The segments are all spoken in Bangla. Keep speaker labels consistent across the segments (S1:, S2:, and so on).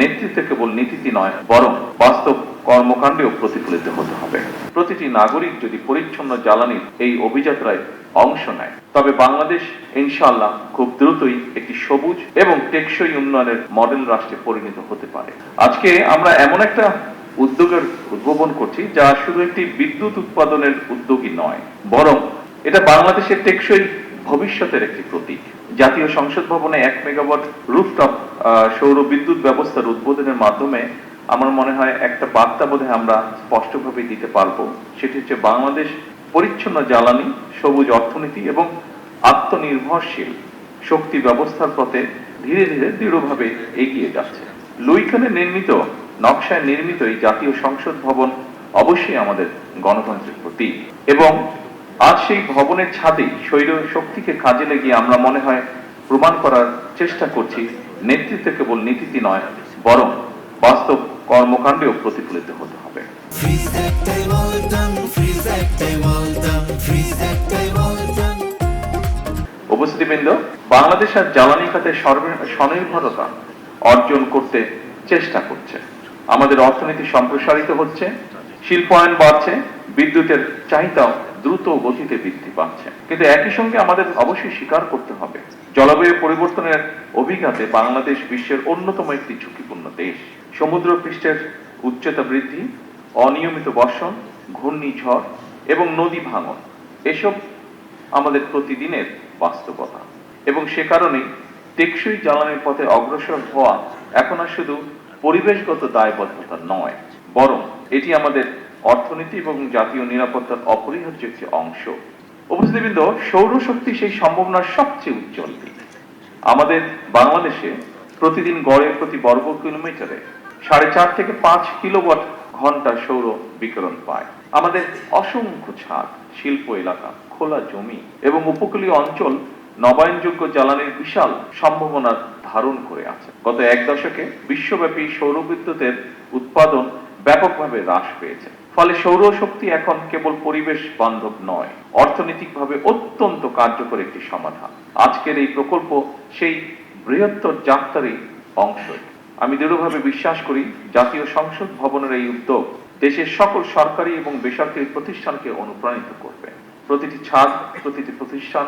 S1: নেতৃত্বে কেবল নীতিতে নয় বরং বাস্তব কর্মকাণ্ডেও প্রতিফলিত হতে হবে। প্রতিটি নাগরিক যদি পরিচ্ছন্ন জ্বালানির এই অভিযাত্রায় অংশ নেয়, তবে বাংলাদেশ ইনশাআল্লাহ খুব দ্রুতই একটি সবুজ এবং টেকসই উন্নয়নের মডেল রাষ্ট্রে পরিণত হতে পারে। আজকে আমরা এমন একটা উদ্যোগের উদ্ভাবন করছি যা শুধু একটি বিদ্যুৎ উৎপাদনের উদ্যোগই নয়, বরং এটা বাংলাদেশের টেকসই ভবিষ্যতের একটি প্রতীক। জাতীয় সংসদ ভবনে 1 মেগাওয়াট রুফটপ সৌর বিদ্যুৎ ব্যবস্থার উদ্বোধনের মাধ্যমে আমার মনে হয় একটা বার্তা বোধহয় আমরা স্পষ্টভাবে দিতে পারবো। সেটি হচ্ছে বাংলাদেশ পরিচ্ছন্ন জ্বালানি, সবুজ অর্থনীতি এবং আত্মনির্ভরশীল শক্তি ব্যবস্থার পথে ধীরে ধীরে দৃঢ়ভাবে এগিয়ে যাচ্ছে। লুইখানে নির্মিত নকশায় নির্মিত এই জাতীয় সংসদ ভবন অবশ্যই আমাদের গণতন্ত্রের প্রতীক, এবং আজ সেই ভবনের ছাদে সৌর শক্তিকে কাজে লাগিয়ে আমরা মনে হয় প্রমাণ করার চেষ্টা করছি নেতৃত্বে কেবল নীতিতে নয় বরং বাস্তব কর্মকাণ্ডেও প্রতিফলিত হতে হবে। উপস্থিতিবৃন্দ, বাংলাদেশ আর জ্বালানি খাতে স্বনির্ভরতা অর্জন করতে চেষ্টা করছে। আমাদের অর্থনীতি সম্প্রসারিত হচ্ছে, শিল্পায়ন বাড়ছে, বিদ্যুতের চাহিদাও দ্রুত গতিতে বৃদ্ধি পাচ্ছে। কিন্তু একই সঙ্গে আমাদের অবশ্যই স্বীকার করতে হবে, জলবায়ু পরিবর্তনের অভিঘাতে বাংলাদেশ বিশ্বের অন্যতম একটি ঝুঁকিপূর্ণ দেশ। সমুদ্র পৃষ্ঠের উচ্চতা বৃদ্ধি, অনিয়মিত বর্ষণ, ঘূর্ণিঝড় এবং নদী ভাঙন এসব আমাদের প্রতিদিনের বাস্তবতা, এবং সে কারণেই টেকসই জ্বালানির পথে অগ্রসর হওয়া এখন আর শুধু পরিবেশগত দায়বদ্ধতা নয়, বরং এটি আমাদের অর্থনীতি এবং জাতীয় নিরাপত্তার অপরিহার্য একটি অংশ। উপস্থিতিবৃন্দ, সৌরশক্তি সেই সম্ভাবনার সবচেয়ে উজ্জ্বল দিক। আমাদের বাংলাদেশে প্রতিদিন গড়ে প্রতি বর্গ কিলোমিটারে 4.5 থেকে 5 কিলোওয়াট ঘন্টা সৌর বিকিরণ পায়। আমাদের অসংখ্য ছাদ, শিল্প এলাকা, খোলা জমি এবং উপকূলীয় অঞ্চল নবায়নযোগ্য জ্বালানির বিশাল সম্ভাবনা ধারণ করে আছে। গত 1 দশকে বিশ্বব্যাপী সৌর বিদ্যুতের উৎপাদন ব্যাপকভাবে হ্রাস পেয়েছে। ফলে সৌরশক্তি এখন কেবল পরিবেশ বান্ধব নয়, অর্থনৈতিকভাবে অত্যন্ত কার্যকর একটি সমাধান। আজকের এই প্রকল্প সেই বৃহত্তর যাত্রারই অংশ। আমি দৃঢ়ভাবে বিশ্বাস করি জাতীয় সংসদ ভবনের এই উদ্যোগ দেশের সকল সরকারি এবং বেসরকারি প্রতিষ্ঠানকে অনুপ্রাণিত করবে। প্রতিটি ছাদ, প্রতিটি প্রতিষ্ঠান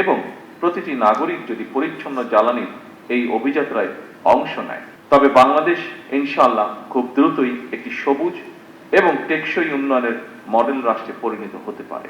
S1: এবং প্রতিটি নাগরিক যদি পরিচ্ছন্ন জ্বালানির এই অভিযাত্রায় অংশ নেয়, তবে বাংলাদেশ ইনশাআল্লাহ খুব দ্রুতই একটি সবুজ এবং টেকসই উন্নয়নের মডেল রাষ্ট্রে পরিণত হতে পারে।